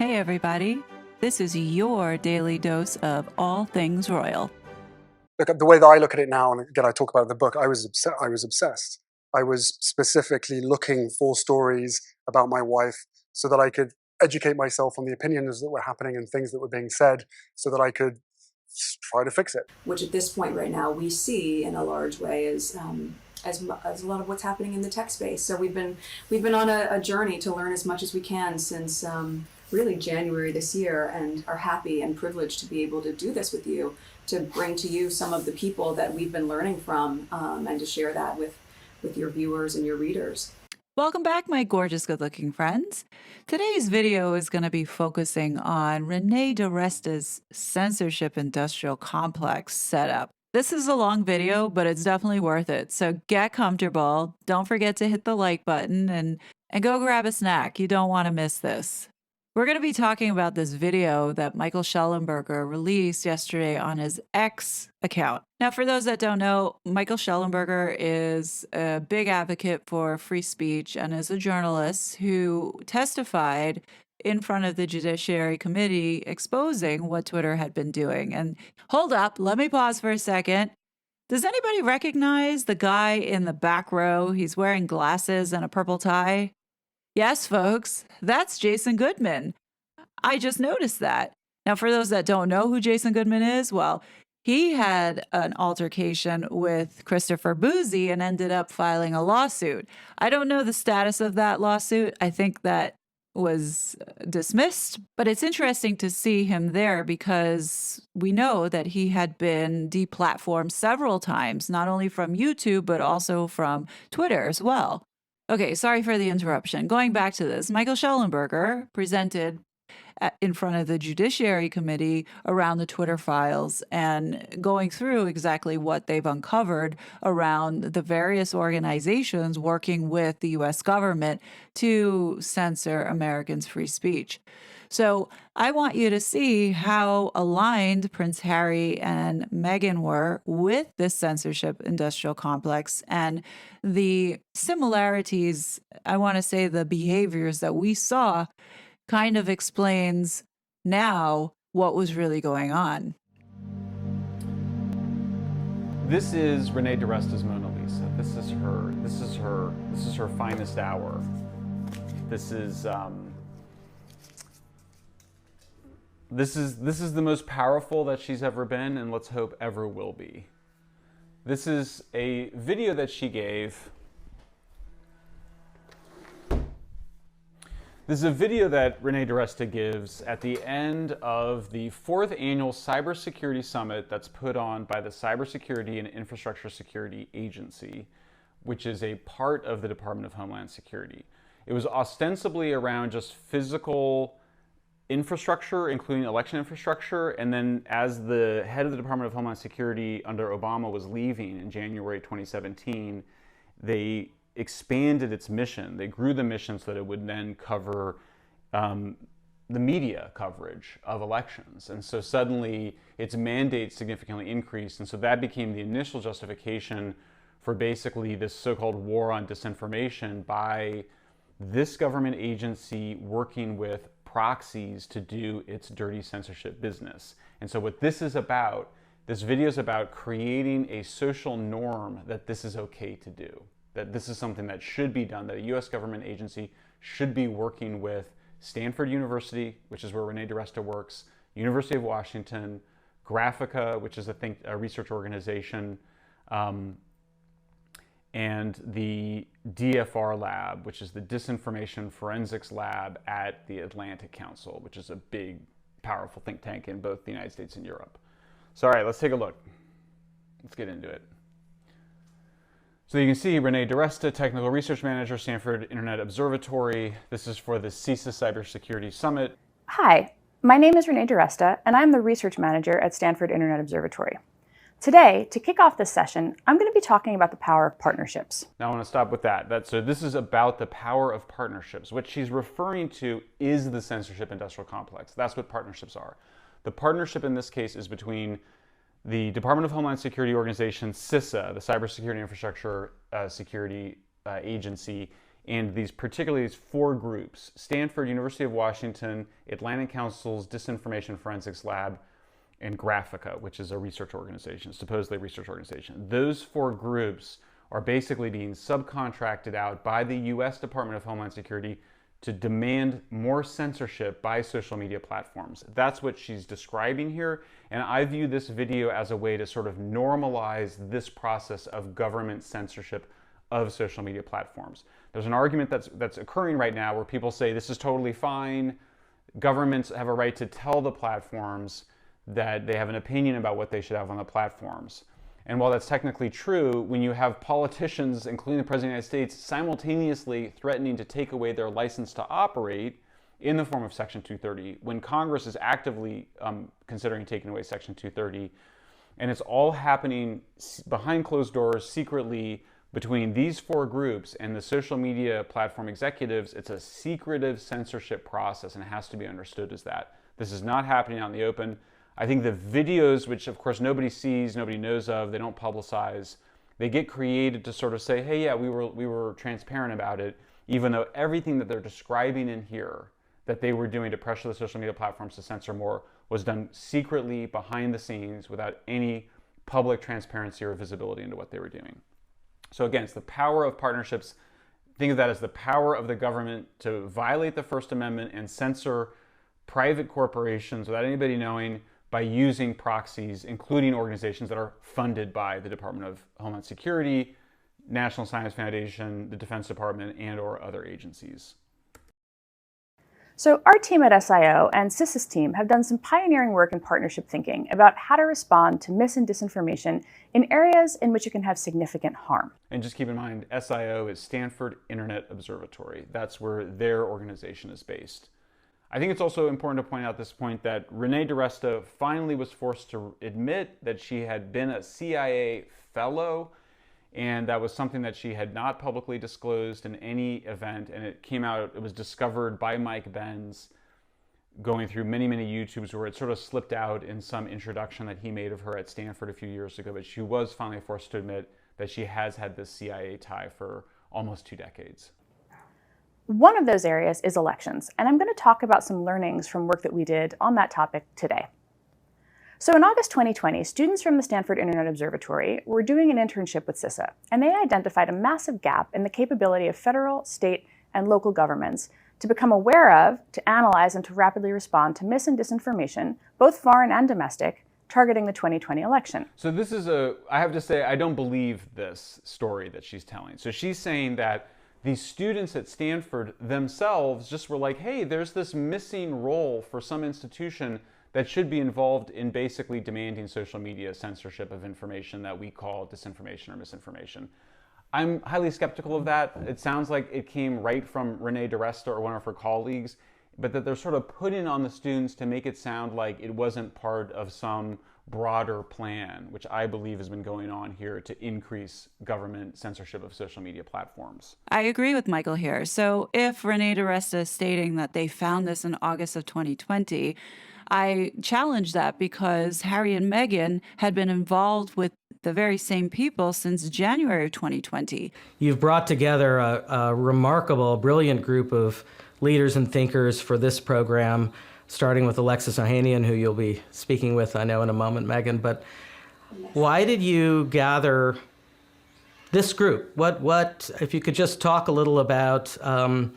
Hey everybody, this is your daily dose of all things royal. Look, the way that I look at it now, and again I talk about it in the book, I was obsessed. I was specifically looking for stories about my wife so that I could educate myself on the opinions that were happening and things that were being said so that I could try to fix it. Which at this point right now we see in a large way as a lot of what's happening in the tech space. So we've been on a journey to learn as much as we can since really January this year, and are happy and privileged to be able to do this with you, to bring to you some of the people that we've been learning from, and to share that with your viewers and your readers. Welcome back, my gorgeous, good-looking friends. Today's video is going to be focusing on Renee DiResta's censorship industrial complex setup. This is a long video, but it's definitely worth it. So get comfortable. Don't forget to hit the like button and go grab a snack. You don't want to miss this. We're going to be talking about this video that Michael Shellenberger released yesterday on his X account. Now, for those that don't know, Michael Shellenberger is a big advocate for free speech and is a journalist who testified in front of the Judiciary Committee exposing what Twitter had been doing. And hold up, let me pause for a second. Does anybody recognize the guy in the back row? He's wearing glasses and a purple tie. Yes, folks, that's Jason Goodman. I just noticed that. Now, for those that don't know who Jason Goodman is, well, he had an altercation with Christopher Bouzy and ended up filing a lawsuit. I don't know the status of that lawsuit. I think that was dismissed, but it's interesting to see him there because we know that he had been deplatformed several times, not only from YouTube, but also from Twitter as well. Okay, sorry for the interruption. Going back to this, Michael Shellenberger presented in front of the Judiciary Committee around the Twitter files and going through exactly what they've uncovered around the various organizations working with the U.S. government to censor Americans' free speech. So I want you to see how aligned Prince Harry and Meghan were with this censorship industrial complex and the similarities, I want to say the behaviors that we saw kind of explains now what was really going on. This is Renee DiResta's Mona Lisa. This is her finest hour. This is the most powerful that she's ever been, and let's hope ever will be. This is a video that she gave. This is a video that Renee DiResta gives at the end of the 4th annual Cybersecurity Summit that's put on by the Cybersecurity and Infrastructure Security Agency, which is a part of the Department of Homeland Security. It was ostensibly around just physical infrastructure, including election infrastructure, and then as the head of the Department of Homeland Security under Obama was leaving in January 2017, they expanded its mission. They grew the mission so that it would then cover the media coverage of elections. And so suddenly its mandate significantly increased. And so that became the initial justification for basically this so-called war on disinformation by this government agency working with proxies to do its dirty censorship business. And so what this is about, this video is about creating a social norm that this is okay to do, that this is something that should be done, that a US government agency should be working with Stanford University, which is where Renee DiResta works, University of Washington, Graphica, which is a research organization, and the DFR lab, which is the Disinformation Forensics Lab at the Atlantic Council, which is a big, powerful think tank in both the United States and Europe. So, all right, let's take a look. Let's get into it. So you can see Renee DiResta, Technical Research Manager, Stanford Internet Observatory. This is for the CISA Cybersecurity Summit. Hi, my name is Renee DiResta, and I'm the Research Manager at Stanford Internet Observatory. Today, to kick off this session, I'm going to be talking about the power of partnerships. Now I want to stop with that. So this is about the power of partnerships. What she's referring to is the censorship industrial complex. That's what partnerships are. The partnership in this case is between the Department of Homeland Security organization, CISA, the Cybersecurity Infrastructure Security Agency, and particularly these 4 groups: Stanford, University of Washington, Atlantic Council's Disinformation Forensics Lab, and Graphica, which is a research organization, supposedly a research organization. Those 4 groups are basically being subcontracted out by the US Department of Homeland Security to demand more censorship by social media platforms. That's what she's describing here, and I view this video as a way to sort of normalize this process of government censorship of social media platforms. There's an argument that's occurring right now where people say this is totally fine. Governments have a right to tell the platforms that they have an opinion about what they should have on the platforms. And while that's technically true, when you have politicians, including the President of the United States, simultaneously threatening to take away their license to operate in the form of Section 230, when Congress is actively considering taking away Section 230, and it's all happening behind closed doors, secretly, between these 4 groups and the social media platform executives, it's a secretive censorship process, and it has to be understood as that. This is not happening out in the open. I think the videos, which of course nobody sees, nobody knows of, they don't publicize, they get created to sort of say, hey, yeah, we were transparent about it, even though everything that they're describing in here that they were doing to pressure the social media platforms to censor more was done secretly behind the scenes without any public transparency or visibility into what they were doing. So again, it's the power of partnerships. Think of that as the power of the government to violate the First Amendment and censor private corporations without anybody knowing, by using proxies, including organizations that are funded by the Department of Homeland Security, National Science Foundation, the Defense Department, and/or other agencies. So our team at SIO and CIS's team have done some pioneering work in partnership thinking about how to respond to mis and disinformation in areas in which it can have significant harm. And just keep in mind, SIO is Stanford Internet Observatory. That's where their organization is based. I think it's also important to point out at this point that Renee DiResta finally was forced to admit that she had been a CIA fellow, and that was something that she had not publicly disclosed in any event, and it came out, it was discovered by Mike Benz going through many, many YouTubes where it sort of slipped out in some introduction that he made of her at Stanford a few years ago, but she was finally forced to admit that she has had this CIA tie for almost 2 decades. One of those areas is elections, and I'm going to talk about some learnings from work that we did on that topic today. So in August 2020, students from the Stanford Internet Observatory were doing an internship with CISA, and they identified a massive gap in the capability of federal, state, and local governments to become aware of, to analyze, and to rapidly respond to mis and disinformation, both foreign and domestic, targeting the 2020 election. So this is I have to say, I don't believe this story that she's telling. So she's saying that these students at Stanford themselves just were like, hey, there's this missing role for some institution that should be involved in basically demanding social media censorship of information that we call disinformation or misinformation. I'm highly skeptical of that. It sounds like it came right from Renee DiResta or one of her colleagues, but that they're sort of putting on the students to make it sound like it wasn't part of some broader plan, which I believe has been going on here to increase government censorship of social media platforms. I agree with Michael here. So if Renee DiResta is stating that they found this in August of 2020, I challenge that because Harry and Meghan had been involved with the very same people since January of 2020. You've brought together a remarkable, brilliant group of leaders and thinkers for this program, starting with Alexis Ohanian, who you'll be speaking with, I know, in a moment, Meghan. But why did you gather this group? What if you could just talk a little about the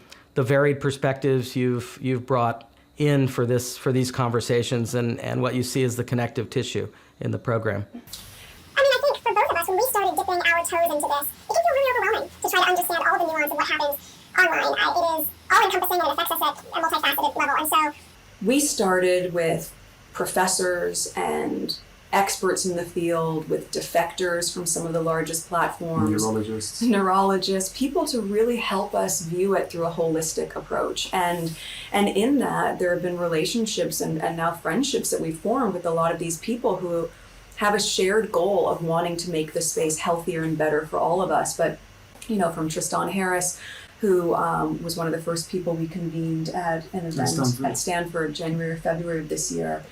varied perspectives you've brought in for these conversations and what you see as the connective tissue in the program? I mean, I think for both of us, when we started dipping our toes into this, it can feel really overwhelming to try to understand all the nuance of what happens online. It is all-encompassing and it affects us at a multifaceted level. And so We started with professors and experts in the field, with defectors from some of the largest platforms, neurologists, people to really help us view it through a holistic approach. And in that, there have been relationships and now friendships that we've formed with a lot of these people who have a shared goal of wanting to make the space healthier and better for all of us. But, you know, from Tristan Harris, who was one of the first people we convened at an event at Stanford, January or February of this year.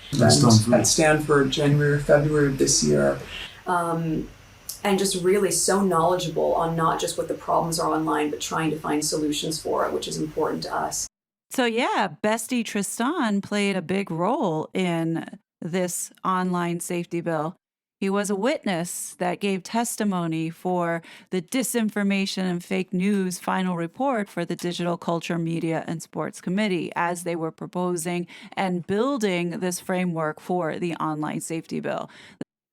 and just really so knowledgeable on not just what the problems are online, but trying to find solutions for it, which is important to us. So, yeah, Bestie Tristan played a big role in this online safety bill. He was a witness that gave testimony for the disinformation and fake news final report for the Digital Culture, Media, and Sports Committee as they were proposing and building this framework for the online safety bill.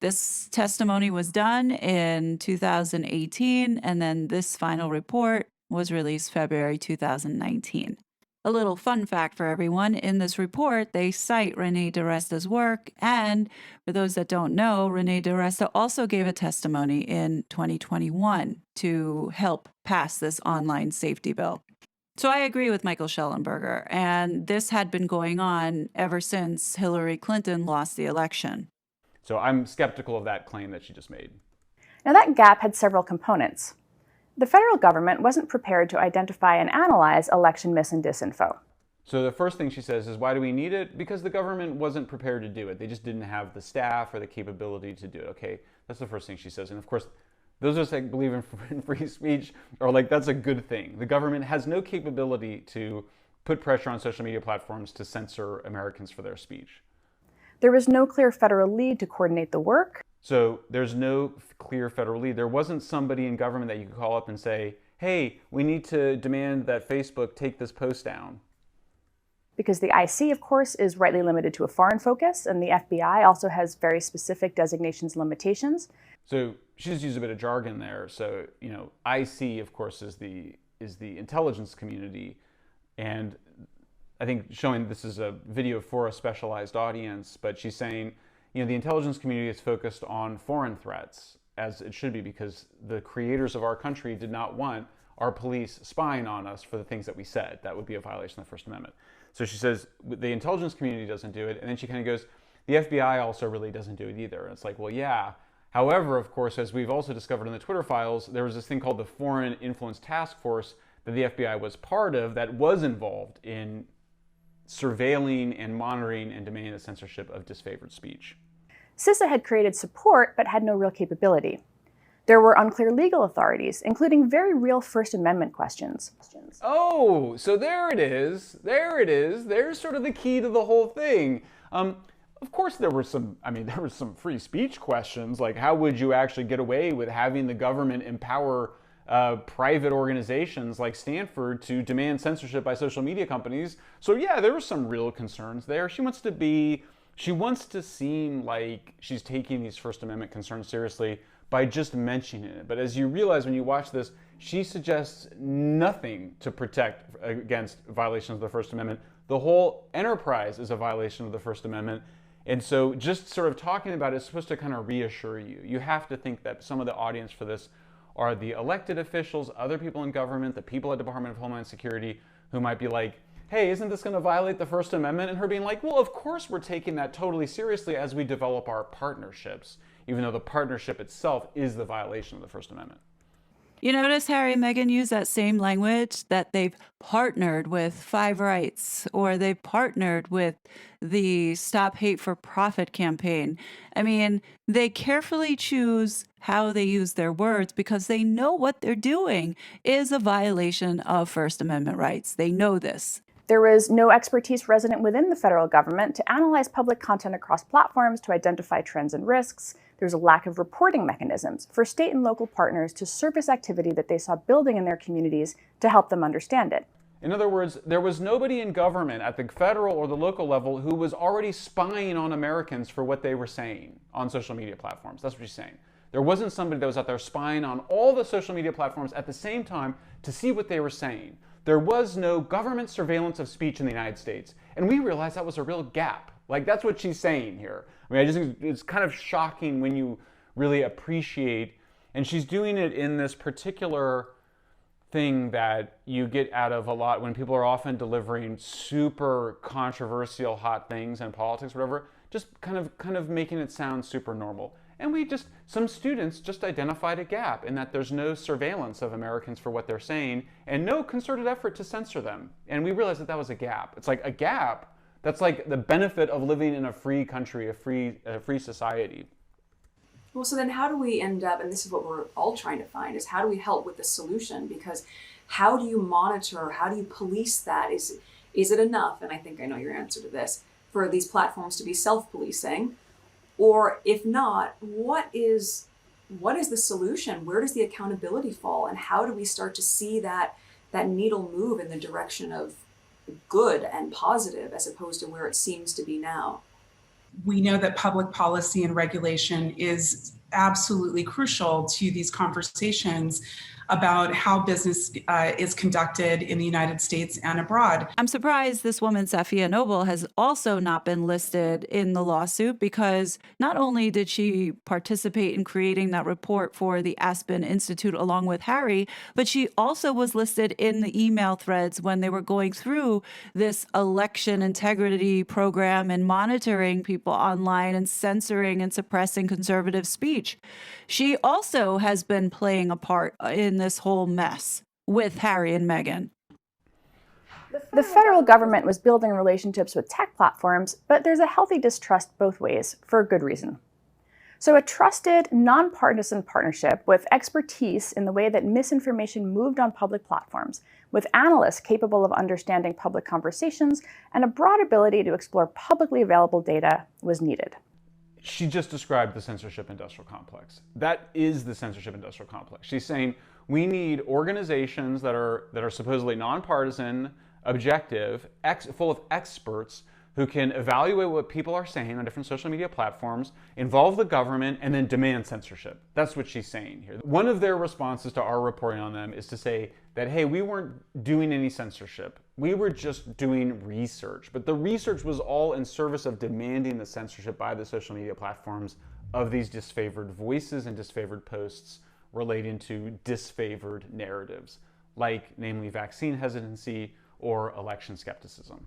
This testimony was done in 2018, and then this final report was released February 2019. A little fun fact for everyone, in this report, they cite Renee DiResta's work, and for those that don't know, Renee DiResta also gave a testimony in 2021 to help pass this online safety bill. So I agree with Michael Schellenberger, and this had been going on ever since Hillary Clinton lost the election. So I'm skeptical of that claim that she just made. Now, that gap had several components. The federal government wasn't prepared to identify and analyze election mis and disinfo. So the first thing she says is, why do we need it? Because the government wasn't prepared to do it. They just didn't have the staff or the capability to do it. Okay, that's the first thing she says. And of course, those of us that believe in free speech are like, that's a good thing. The government has no capability to put pressure on social media platforms to censor Americans for their speech. There was no clear federal lead to coordinate the work. So there's no clear federal lead. There wasn't somebody in government that you could call up and say, hey, we need to demand that Facebook take this post down. Because the IC, of course, is rightly limited to a foreign focus, and the FBI also has very specific designations and limitations. So she just used a bit of jargon there. So, IC, of course, is the intelligence community. And I think showing this is a video for a specialized audience, but she's saying, the intelligence community is focused on foreign threats, as it should be, because the creators of our country did not want our police spying on us for the things that we said. That would be a violation of the First Amendment. So she says the intelligence community doesn't do it, and then she kind of goes, the FBI also really doesn't do it either. And it's like, well, yeah. However, of course, as we've also discovered in the Twitter files, there was this thing called the Foreign Influence Task Force that the FBI was part of that was involved in surveilling and monitoring and demanding the censorship of disfavored speech. CISA had created support but had no real capability. There were unclear legal authorities, including very real First Amendment questions. Oh, so there it is. There it is. There's sort of the key to the whole thing. Of course, there were some free speech questions, like how would you actually get away with having the government empower private organizations like Stanford to demand censorship by social media companies. So yeah, there were some real concerns there. She wants to seem like she's taking these First Amendment concerns seriously by just mentioning it. But as you realize when you watch this, she suggests nothing to protect against violations of the First Amendment. The whole enterprise is a violation of the First Amendment. And so just sort of talking about it is supposed to kind of reassure you. You have to think that some of the audience for this are the elected officials, other people in government, the people at the Department of Homeland Security who might be like, hey, isn't this going to violate the First Amendment? And her being like, well, of course we're taking that totally seriously as we develop our partnerships, even though the partnership itself is the violation of the First Amendment. You notice Harry and Meghan use that same language, that they've partnered with Five Rights, or they've partnered with the Stop Hate for Profit campaign. I mean, they carefully choose how they use their words because they know what they're doing is a violation of First Amendment rights. They know this. There was no expertise resident within the federal government to analyze public content across platforms to identify trends and risks. There's a lack of reporting mechanisms for state and local partners to surface activity that they saw building in their communities to help them understand it. In other words, there was nobody in government at the federal or the local level who was already spying on Americans for what they were saying on social media platforms. That's what she's saying. There wasn't somebody that was out there spying on all the social media platforms at the same time to see what they were saying. There was no government surveillance of speech in the United States. And we realized that was a real gap. Like, that's what she's saying here. I mean, I just think it's kind of shocking when you really appreciate, and she's doing it in this particular thing that you get out of a lot when people are often delivering super controversial hot things in politics, whatever, just kind of making it sound super normal. And some students just identified a gap in that there's no surveillance of Americans for what they're saying and no concerted effort to censor them. And we realized that that was a gap. It's like a gap that's like the benefit of living in a free country, a free society. Well, so then how do we end up, and this is what we're all trying to find, is how do we help with the solution? Because how do you monitor, how do you police that? Is it enough, and I think I know your answer to this, for these platforms to be self-policing? Or if not, what is the solution? Where does the accountability fall? And how do we start to see that needle move in the direction of good and positive as opposed to where it seems to be now? We know that public policy and regulation is absolutely crucial to these conversations about how business is conducted in the United States and abroad. I'm surprised this woman, Safiya Noble, has also not been listed in the lawsuit, because not only did she participate in creating that report for the Aspen Institute along with Harry, but she also was listed in the email threads when they were going through this election integrity program and monitoring people online and censoring and suppressing conservative speech. She also has been playing a part in this whole mess with Harry and Meghan. The federal government was building relationships with tech platforms, but there's a healthy distrust both ways, for a good reason. So a trusted, nonpartisan partnership with expertise in the way that misinformation moved on public platforms, with analysts capable of understanding public conversations, and a broad ability to explore publicly available data was needed. She just described the censorship industrial complex. That is the censorship industrial complex. She's saying we need organizations that are supposedly nonpartisan, objective, full of experts who can evaluate what people are saying on different social media platforms, involve the government, and then demand censorship. That's what she's saying here. One of their responses to our reporting on them is to say that, hey, we weren't doing any censorship. We were just doing research. But the research was all in service of demanding the censorship by the social media platforms of these disfavored voices and disfavored posts relating to disfavored narratives, like namely vaccine hesitancy or election skepticism.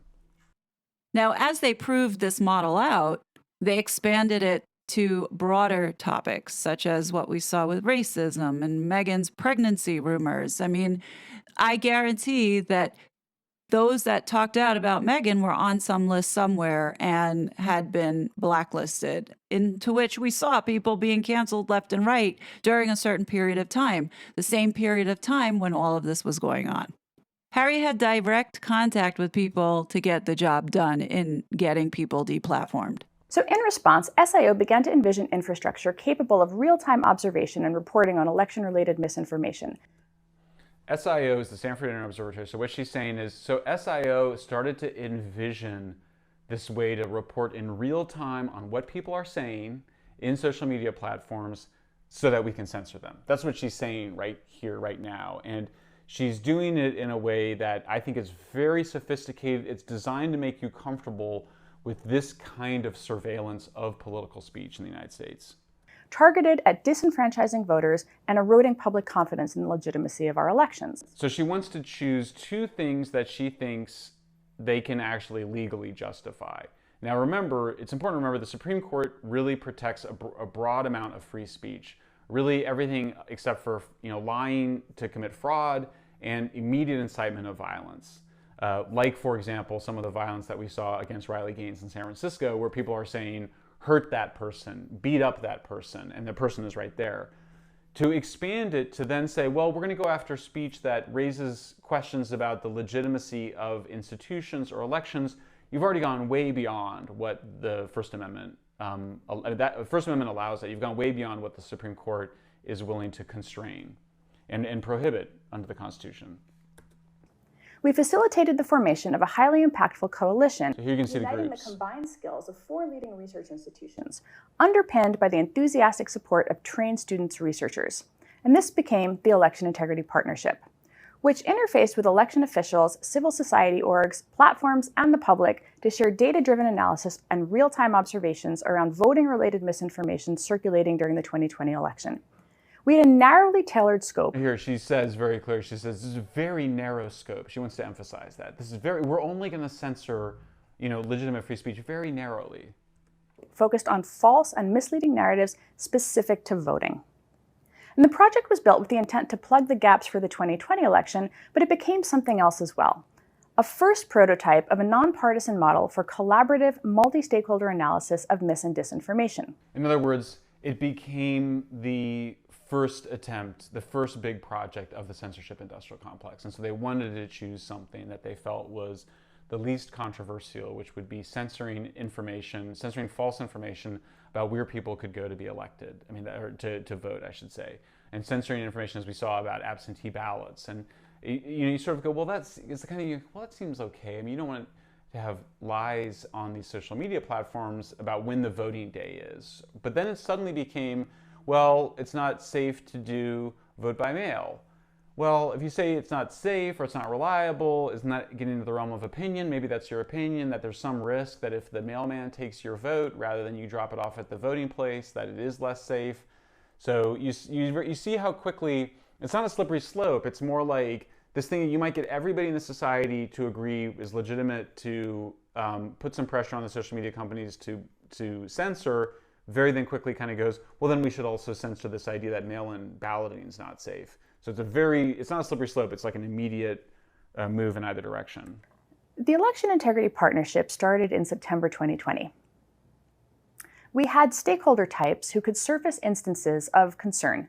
Now, as they proved this model out, they expanded it to broader topics, such as what we saw with racism and Meghan's pregnancy rumors. I mean, I guarantee that those that talked out about Meghan were on some list somewhere and had been blacklisted, into which we saw people being canceled left and right during a certain period of time, the same period of time when all of this was going on. Harry had direct contact with people to get the job done in getting people deplatformed. So in response, SIO began to envision infrastructure capable of real-time observation and reporting on election-related misinformation. SIO is the Stanford Internet Observatory. So what she's saying is, so SIO started to envision this way to report in real time on what people are saying in social media platforms so that we can censor them. That's what she's saying right here, right now. And she's doing it in a way that I think is very sophisticated. It's designed to make you comfortable with this kind of surveillance of political speech in the United States, targeted at disenfranchising voters and eroding public confidence in the legitimacy of our elections. So she wants to choose two things that she thinks they can actually legally justify. Now remember, it's important to remember the Supreme Court really protects a broad amount of free speech. Really everything except for lying to commit fraud and immediate incitement of violence. Like, for example, some of the violence that we saw against Riley Gaines in San Francisco, where people are saying, hurt that person, beat up that person, and the person is right there. To expand it to then say, well, we're going to go after speech that raises questions about the legitimacy of institutions or elections, you've already gone way beyond what the First Amendment First Amendment allows that. You've gone way beyond what the Supreme Court is willing to constrain and prohibit under the Constitution. We facilitated the formation of a highly impactful coalition, so here you can see uniting the combined skills of 4 leading research institutions, underpinned by the enthusiastic support of trained students researchers. And this became the Election Integrity Partnership, which interfaced with election officials, civil society orgs, platforms, and the public to share data-driven analysis and real-time observations around voting-related misinformation circulating during the 2020 election. We had a narrowly tailored scope. Here she says very clear, she says this is a very narrow scope. She wants to emphasize that. We're only going to censor, legitimate free speech very narrowly. Focused on false and misleading narratives specific to voting. And the project was built with the intent to plug the gaps for the 2020 election, but it became something else as well. A first prototype of a nonpartisan model for collaborative, multi-stakeholder analysis of mis and disinformation. In other words, it became the first attempt, the first big project of the censorship industrial complex. And so they wanted to choose something that they felt was the least controversial, which would be censoring information, censoring false information about where people could go to be elected. I mean, or to vote, I should say. And censoring information, as we saw, about absentee ballots. And you sort of go, well, that seems okay. I mean, you don't want to have lies on these social media platforms about when the voting day is. But then it suddenly became, well, it's not safe to do vote by mail. Well, if you say it's not safe or it's not reliable, isn't that getting into the realm of opinion? Maybe that's your opinion, that there's some risk that if the mailman takes your vote rather than you drop it off at the voting place, that it is less safe. So you see how quickly, it's not a slippery slope. It's more like this thing that you might get everybody in the society to agree is legitimate to put some pressure on the social media companies to censor, very then quickly kind of goes, well, then we should also censor this idea that mail-in balloting is not safe. So it's not a slippery slope, it's like an immediate move in either direction. The Election Integrity Partnership started in September 2020. We had stakeholder types who could surface instances of concern.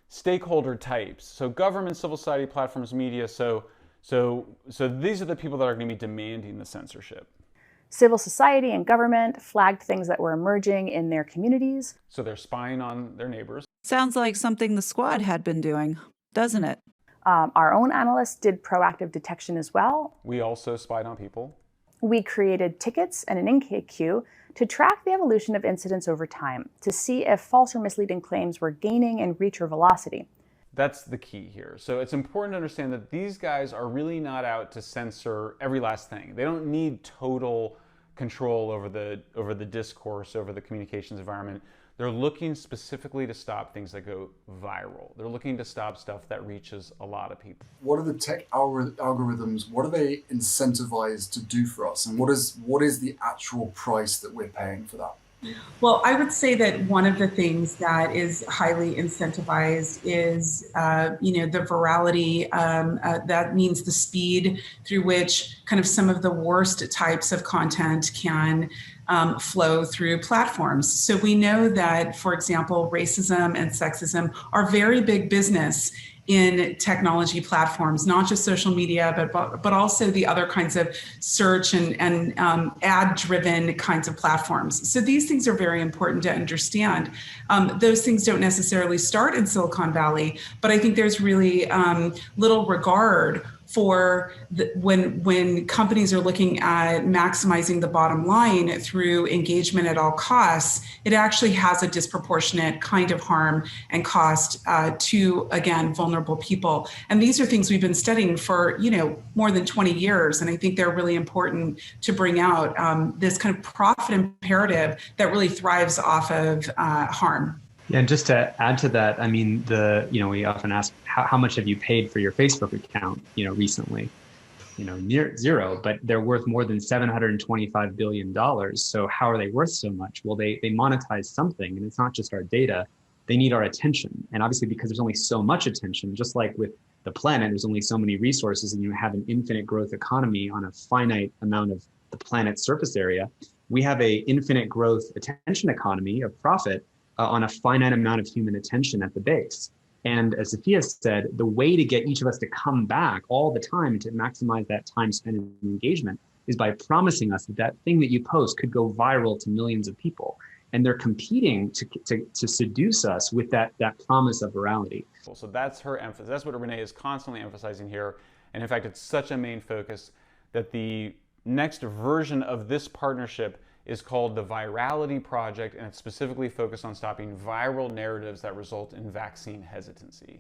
Stakeholder types, so government, civil society, platforms, media, so these are the people that are going to be demanding the censorship. Civil society and government flagged things that were emerging in their communities. So they're spying on their neighbors. Sounds like something the squad had been doing, doesn't it? Our own analysts did proactive detection as well. We also spied on people. We created tickets and an intake queue to track the evolution of incidents over time, to see if false or misleading claims were gaining in reach or velocity. That's the key here. So it's important to understand that these guys are really not out to censor every last thing. They don't need total control over the discourse, over the communications environment. They're looking specifically to stop things that go viral. They're looking to stop stuff that reaches a lot of people. What are the tech algorithms? What are they incentivized to do for us? And what is the actual price that we're paying for that? Well, I would say that one of the things that is highly incentivized is, the virality. That means the speed through which kind of some of the worst types of content can flow through platforms. So we know that, for example, racism and sexism are very big business in technology platforms, not just social media, but also the other kinds of search and ad-driven kinds of platforms. So these things are very important to understand. Those things don't necessarily start in Silicon Valley, but I think there's really little regard for when companies are looking at maximizing the bottom line through engagement at all costs, it actually has a disproportionate kind of harm and cost to, again, vulnerable people. And these are things we've been studying for, more than 20 years. And I think they're really important to bring out this kind of profit imperative that really thrives off of harm. Yeah, and just to add to that, I mean, we often ask, how much have you paid for your Facebook account, recently? Near zero, but they're worth more than $725 billion. So how are they worth so much? Well, they monetize something, and it's not just our data. They need our attention. And obviously, because there's only so much attention, just like with the planet, there's only so many resources, and you have an infinite growth economy on a finite amount of the planet's surface area. We have a infinite growth attention economy of profit on a finite amount of human attention at the base. And as Sophia said, the way to get each of us to come back all the time to maximize that time spent in engagement is by promising us that thing that you post could go viral to millions of people. And they're competing to seduce us with that promise of virality. So that's her emphasis. That's what Renee is constantly emphasizing here. And in fact, it's such a main focus that the next version of this partnership is called the Virality Project, and it's specifically focused on stopping viral narratives that result in vaccine hesitancy.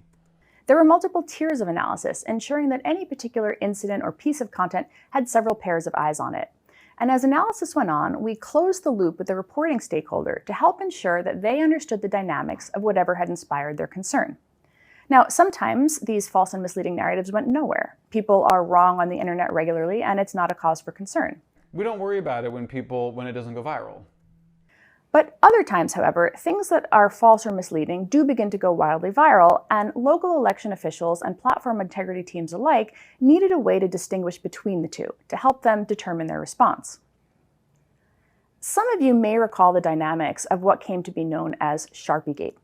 There were multiple tiers of analysis, ensuring that any particular incident or piece of content had several pairs of eyes on it. And as analysis went on, we closed the loop with the reporting stakeholder to help ensure that they understood the dynamics of whatever had inspired their concern. Now, sometimes these false and misleading narratives went nowhere. People are wrong on the internet regularly, and it's not a cause for concern. We don't worry about it when it doesn't go viral. But other times, however, things that are false or misleading do begin to go wildly viral, and local election officials and platform integrity teams alike needed a way to distinguish between the two to help them determine their response. Some of you may recall the dynamics of what came to be known as Sharpiegate,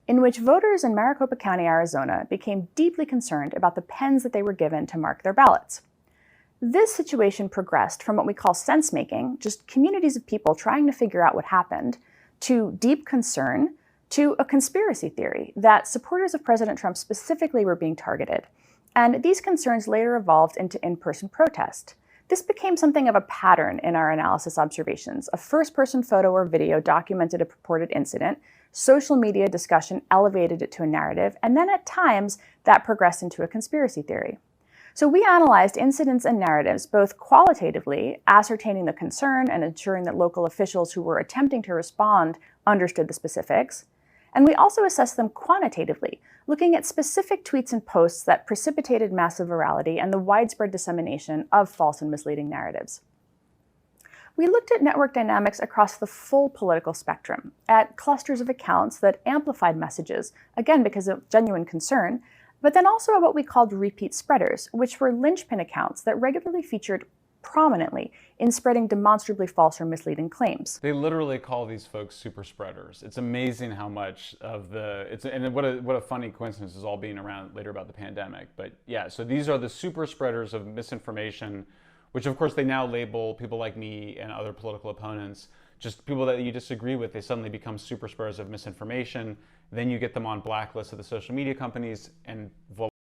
in which voters in Maricopa County, Arizona became deeply concerned about the pens that they were given to mark their ballots. This situation progressed from what we call sense-making, just communities of people trying to figure out what happened, to deep concern, to a conspiracy theory that supporters of President Trump specifically were being targeted. And these concerns later evolved into in-person protest. This became something of a pattern in our analysis observations. A first-person photo or video documented a purported incident, social media discussion elevated it to a narrative, and then at times that progressed into a conspiracy theory. So we analyzed incidents and narratives both qualitatively, ascertaining the concern and ensuring that local officials who were attempting to respond understood the specifics, and we also assessed them quantitatively, looking at specific tweets and posts that precipitated massive virality and the widespread dissemination of false and misleading narratives. We looked at network dynamics across the full political spectrum, at clusters of accounts that amplified messages, again because of genuine concern, but then also at what we called repeat spreaders, which were linchpin accounts that regularly featured prominently in spreading demonstrably false or misleading claims. They literally call these folks super spreaders. It's amazing how much of and what a funny coincidence is all being around later about the pandemic. But yeah, so these are the super spreaders of misinformation, which of course they now label people like me and other political opponents, just people that you disagree with, they suddenly become super spreaders of misinformation. Then you get them on blacklists of the social media companies and More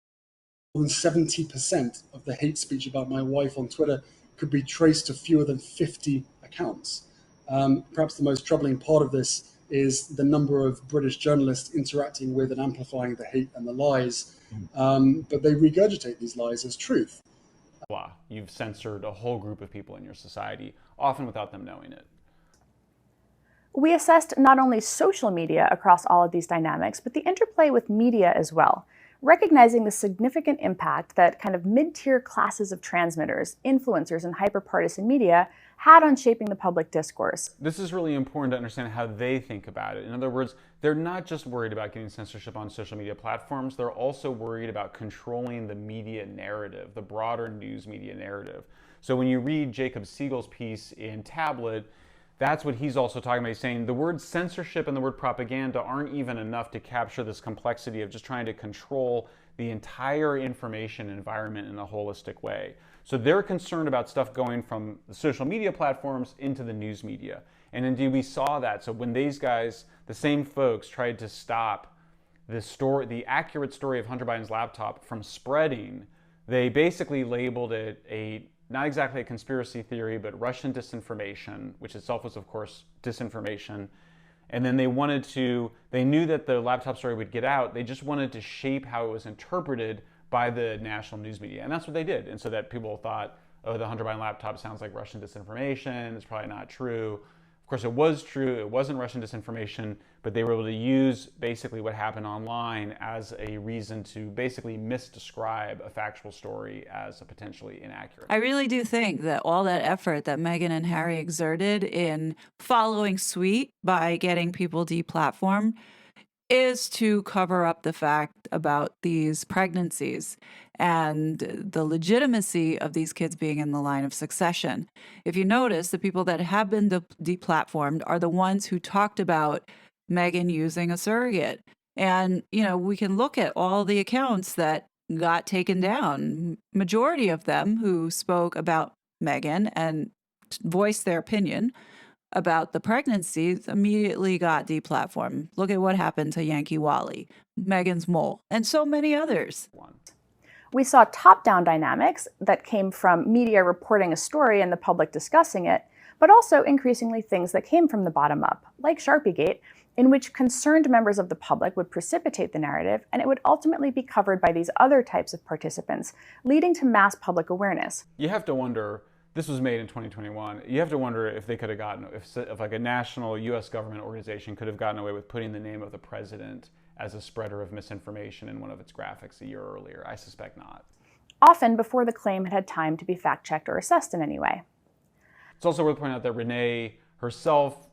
than 70% of the hate speech about my wife on Twitter could be traced to fewer than 50 accounts. Perhaps the most troubling part of this is the number of British journalists interacting with and amplifying the hate and the lies, but they regurgitate these lies as truth. You've censored a whole group of people in your society, often without them knowing it. We assessed not only social media across all of these dynamics, but the interplay with media as well, recognizing the significant impact that kind of mid-tier classes of transmitters, influencers, and hyper-partisan media had on shaping the public discourse. This is really important to understand how they think about it. In other words, they're not just worried about getting censorship on social media platforms, they're also worried about controlling the media narrative, the broader news media narrative. So when you read Jacob Siegel's piece in Tablet, that's what he's also talking about. He's saying the word censorship and the word propaganda aren't even enough to capture this complexity of just trying to control the entire information environment in a holistic way. So they're concerned about stuff going from the social media platforms into the news media. And indeed we saw that. So when these guys, the same folks, tried to stop the accurate story of Hunter Biden's laptop from spreading, they basically labeled it not exactly a conspiracy theory, but Russian disinformation, which itself was, of course, disinformation. And then they knew that the laptop story would get out. They just wanted to shape how it was interpreted by the national news media. And that's what they did. And so that people thought, oh, the Hunter Biden laptop sounds like Russian disinformation. It's probably not true. Of course, it was true. It wasn't Russian disinformation, but they were able to use basically what happened online as a reason to basically misdescribe a factual story as a potentially inaccurate. I really do think that all that effort that Meghan and Harry exerted in following suit by getting people deplatformed is to cover up the fact about these pregnancies and the legitimacy of these kids being in the line of succession. If you notice, the people that have been deplatformed are the ones who talked about Meghan using a surrogate. And, we can look at all the accounts that got taken down. Majority of them who spoke about Meghan and voiced their opinion about the pregnancies immediately got deplatformed. Look at what happened to Yankee Wally, Meghan's mole, and so many others. We saw top-down dynamics that came from media reporting a story and the public discussing it, but also increasingly things that came from the bottom up, like Sharpiegate, in which concerned members of the public would precipitate the narrative, and it would ultimately be covered by these other types of participants, leading to mass public awareness. You have to wonder, this was made in 2021, you have to wonder if they could have gotten, if like a national US government organization could have gotten away with putting the name of the president as a spreader of misinformation in one of its graphics a year earlier. I suspect not. Often before the claim had had time to be fact-checked or assessed in any way. It's also worth pointing out that Renee herself,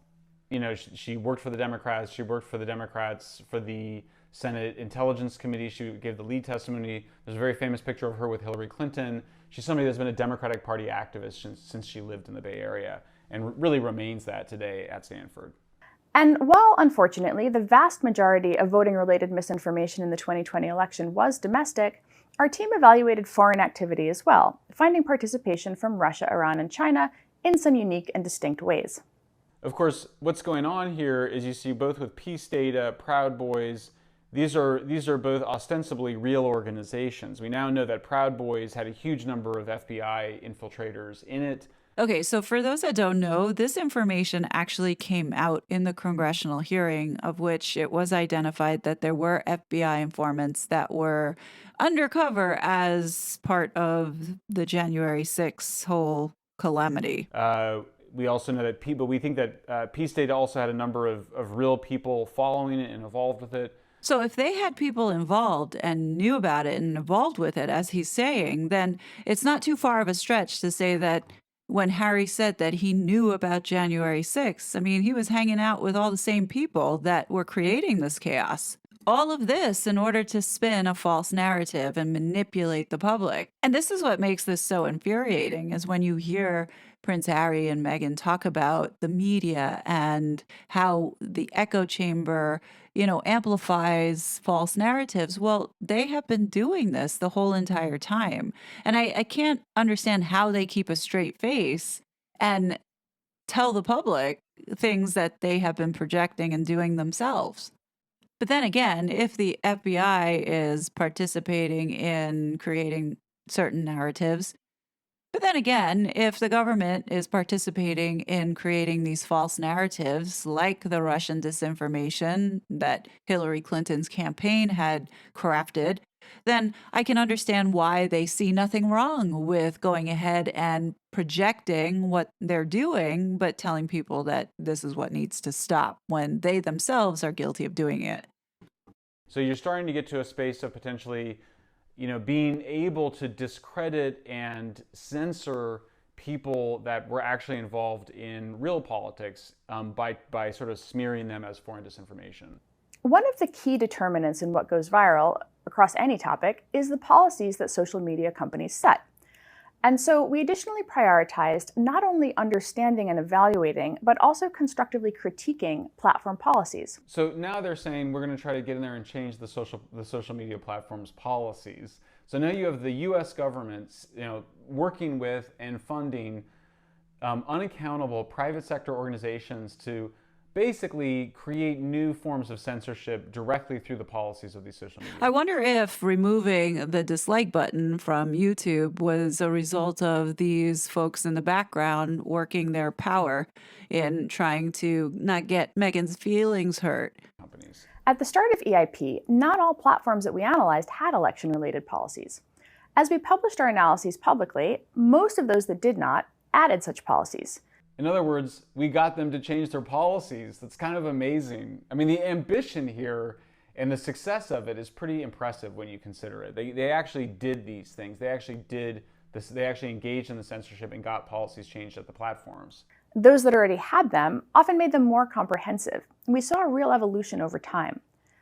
she worked for the Democrats. She worked for the Democrats for the Senate Intelligence Committee. She gave the lead testimony. There's a very famous picture of her with Hillary Clinton. She's somebody that's been a Democratic Party activist since she lived in the Bay Area. and really remains that today at Stanford. And while, unfortunately, the vast majority of voting-related misinformation in the 2020 election was domestic, our team evaluated foreign activity as well, finding participation from Russia, Iran, and China in some unique and distinct ways. Of course, what's going on here is you see both with Peace Data, Proud Boys, these are both ostensibly real organizations. We now know that Proud Boys had a huge number of FBI infiltrators in it. Okay, so for those that don't know, this information actually came out in the congressional hearing, of which it was identified that there were FBI informants that were undercover as part of the January 6th whole calamity. We also know that we think that Peace Data also had a number of real people following it and involved with it. So if they had people involved and knew about it and involved with it, as he's saying, then it's not too far of a stretch to say that when Harry said that he knew about January 6th, I mean, he was hanging out with all the same people that were creating this chaos. All of this in order to spin a false narrative and manipulate the public. And this is what makes this so infuriating, is when you hear Prince Harry and Meghan talk about the media and how the echo chamber, amplifies false narratives. Well, they have been doing this the whole entire time. And I can't understand how they keep a straight face and tell the public things that they have been projecting and doing themselves. But then again, if the FBI is participating in creating certain narratives, but then again, if the government is participating in creating these false narratives, like the Russian disinformation that Hillary Clinton's campaign had crafted, then I can understand why they see nothing wrong with going ahead and projecting what they're doing, but telling people that this is what needs to stop when they themselves are guilty of doing it. So you're starting to get to a space of potentially being able to discredit and censor people that were actually involved in real politics by sort of smearing them as foreign disinformation. One of the key determinants in what goes viral across any topic is the policies that social media companies set. And so we additionally prioritized not only understanding and evaluating, but also constructively critiquing platform policies. So now they're saying we're going to try to get in there and change the social media platforms' policies. So now you have the U.S. government, working with and funding unaccountable private sector organizations to basically create new forms of censorship directly through the policies of these social media. I wonder if removing the dislike button from YouTube was a result of these folks in the background working their power in trying to not get Meghan's feelings hurt. Companies. At the start of EIP, not all platforms that we analyzed had election-related policies. As we published our analyses publicly, most of those that did not added such policies. In other words, we got them to change their policies. That's kind of amazing. I mean, the ambition here and the success of it is pretty impressive when you consider it. They actually did these things. They actually did this. They actually engaged in the censorship and got policies changed at the platforms. Those that already had them often made them more comprehensive. We saw a real evolution over time.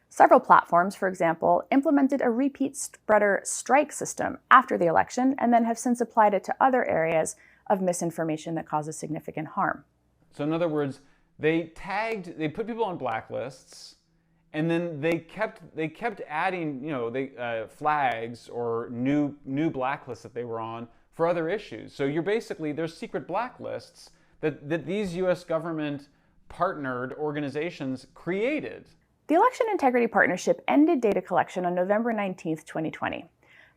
Several platforms, for example, implemented a repeat spreader strike system after the election and then have since applied it to other areas of misinformation that causes significant harm. So in other words, they put people on blacklists, and then they kept adding, flags or new blacklists that they were on for other issues. So there's secret blacklists that these U.S. government partnered organizations created. The Election Integrity Partnership ended data collection on November 19th, 2020.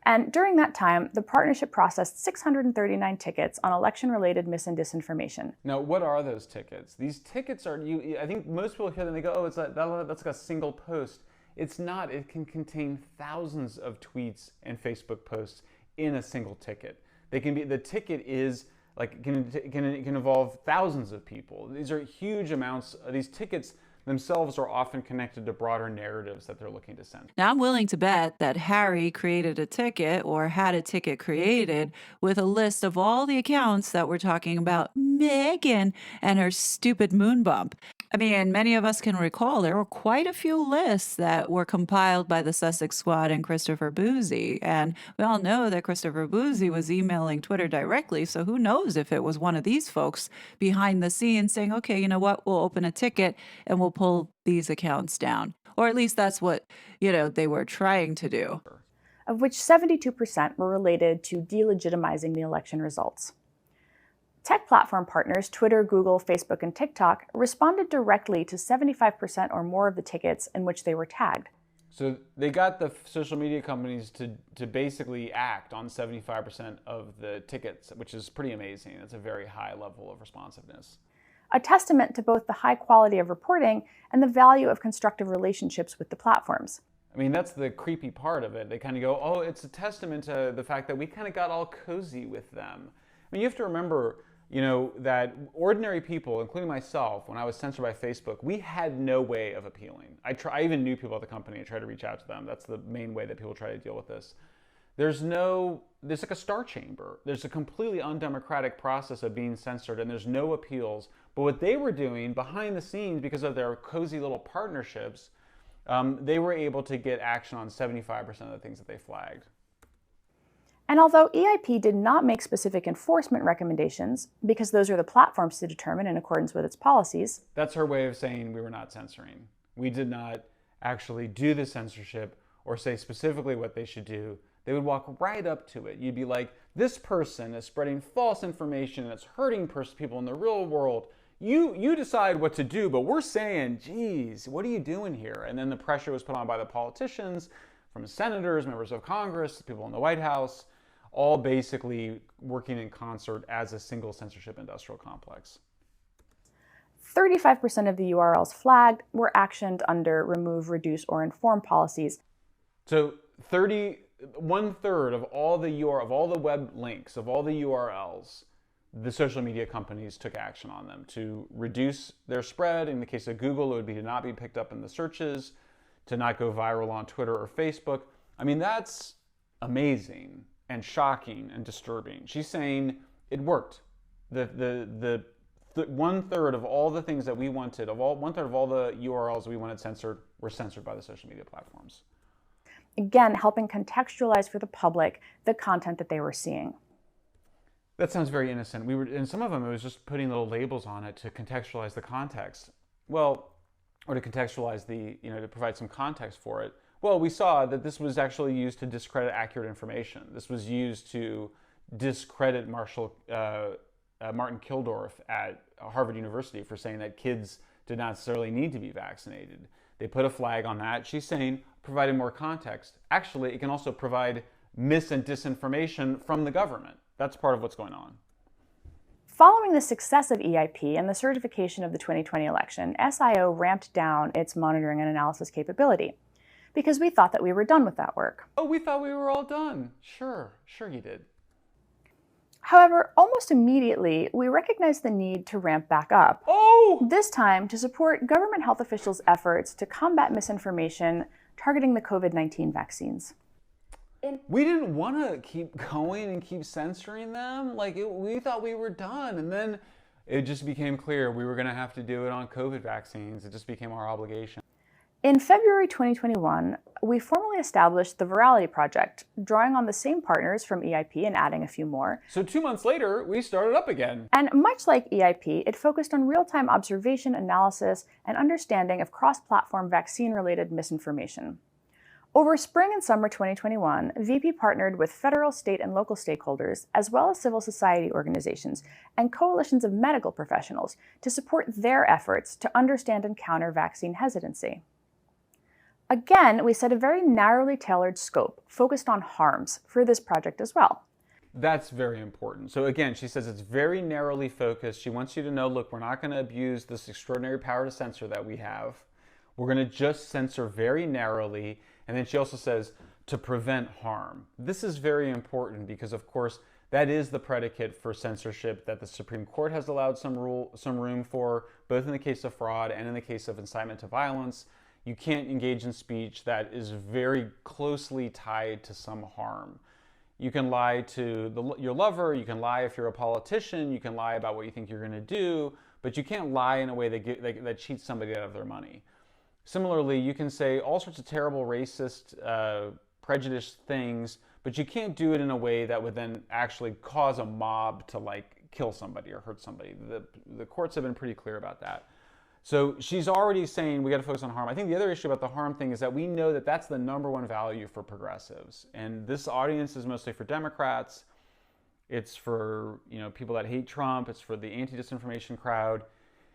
And during that time, the partnership processed 639 tickets on election-related mis and disinformation. Now, what are those tickets? These tickets are, I think most people hear them, they go, oh, that's like a single post. It's not. It can contain thousands of tweets and Facebook posts in a single ticket. The ticket is like, can involve thousands of people. These are huge amounts. These tickets, themselves are often connected to broader narratives that they're looking to censor. Now, I'm willing to bet that Harry created a ticket or had a ticket created with a list of all the accounts that were talking about Meghan and her stupid moon bump. I mean, many of us can recall there were quite a few lists that were compiled by the Sussex Squad and Christopher Boozy. And we all know that Christopher Boozy was emailing Twitter directly. So who knows if it was one of these folks behind the scenes saying, okay, you know what, we'll open a ticket and we'll pull these accounts down. Or at least that's what, they were trying to do. Of which 72% were related to delegitimizing the election results. Tech platform partners Twitter, Google, Facebook, and TikTok responded directly to 75% or more of the tickets in which they were tagged. So they got the social media companies to basically act on 75% of the tickets, which is pretty amazing. It's a very high level of responsiveness. A testament to both the high quality of reporting and the value of constructive relationships with the platforms. I mean, that's the creepy part of it. They kind of go, oh, it's a testament to the fact that we kind of got all cozy with them. I mean, you have to remember, that ordinary people, including myself, when I was censored by Facebook, we had no way of appealing. I even knew people at the company and tried to reach out to them. That's the main way that people try to deal with this. There's like a star chamber. There's a completely undemocratic process of being censored, and there's no appeals. But what they were doing behind the scenes, because of their cozy little partnerships, they were able to get action on 75% of the things that they flagged. And although EIP did not make specific enforcement recommendations, because those are the platforms to determine in accordance with its policies, that's her way of saying we were not censoring. We did not actually do the censorship or say specifically what they should do. They would walk right up to it. You'd be like, this person is spreading false information and it's hurting people in the real world. You decide what to do, but we're saying, geez, what are you doing here? And then the pressure was put on by the politicians, from senators, members of Congress, people in the White House, all basically working in concert as a single censorship industrial complex. 35% of the URLs flagged were actioned under remove, reduce, or inform policies. So 1/3 of all the web links, of all the URLs, the social media companies took action on them to reduce their spread. In the case of Google, it would be to not be picked up in the searches, to not go viral on Twitter or Facebook. I mean, that's amazing and shocking and disturbing. She's saying it worked. The 1/3 of all the things that we wanted, 1/3 of all the URLs we wanted censored, were censored by the social media platforms. Again, helping contextualize for the public the content that they were seeing. That sounds very innocent. In some of them, it was just putting little labels on it to contextualize the context. Well, or to contextualize to provide some context for it. Well, we saw that this was actually used to discredit accurate information. This was used to discredit Martin Kildorff at Harvard University for saying that kids did not necessarily need to be vaccinated. They put a flag on that. She's saying, providing more context. Actually, it can also provide mis and disinformation from the government. That's part of what's going on. Following the success of EIP and the certification of the 2020 election, SIO ramped down its monitoring and analysis capability because we thought that we were done with that work. Oh, we thought we were all done. Sure you did. However, almost immediately, we recognized the need to ramp back up. Oh! This time to support government health officials' efforts to combat misinformation targeting the COVID-19 vaccines. We didn't want to keep going and keep censoring them. We thought we were done. And then it just became clear we were going to have to do it on COVID vaccines. It just became our obligation. In February 2021, we formally established the Virality Project, drawing on the same partners from EIP and adding a few more. So 2 months later, we started up again. And much like EIP, it focused on real-time observation, analysis, and understanding of cross-platform vaccine-related misinformation. Over spring and summer 2021, VP partnered with federal, state, and local stakeholders, as well as civil society organizations and coalitions of medical professionals to support their efforts to understand and counter vaccine hesitancy. Again, we set a very narrowly tailored scope focused on harms for this project as well. That's very important. So again, she says it's very narrowly focused. She wants you to know, look, we're not going to abuse this extraordinary power to censor that we have. We're going to just censor very narrowly. And then she also says to prevent harm. This is very important because, of course, That is the predicate for censorship that the Supreme Court has allowed some room for, both in the case of fraud and in the case of incitement to violence. You can't engage in speech that is very closely tied to some harm. You can lie to your lover, you can lie if you're a politician, you can lie about what you think you're going to do, but you can't lie in a way that cheats somebody out of their money. Similarly, you can say all sorts of terrible racist, prejudiced things, but you can't do it in a way that would then actually cause a mob to kill somebody or hurt somebody. The courts have been pretty clear about that. So she's already saying we got to focus on harm. I think the other issue about the harm thing is that we know that that's the #1 value for progressives. And this audience is mostly for Democrats. It's for people that hate Trump. It's for the anti-disinformation crowd.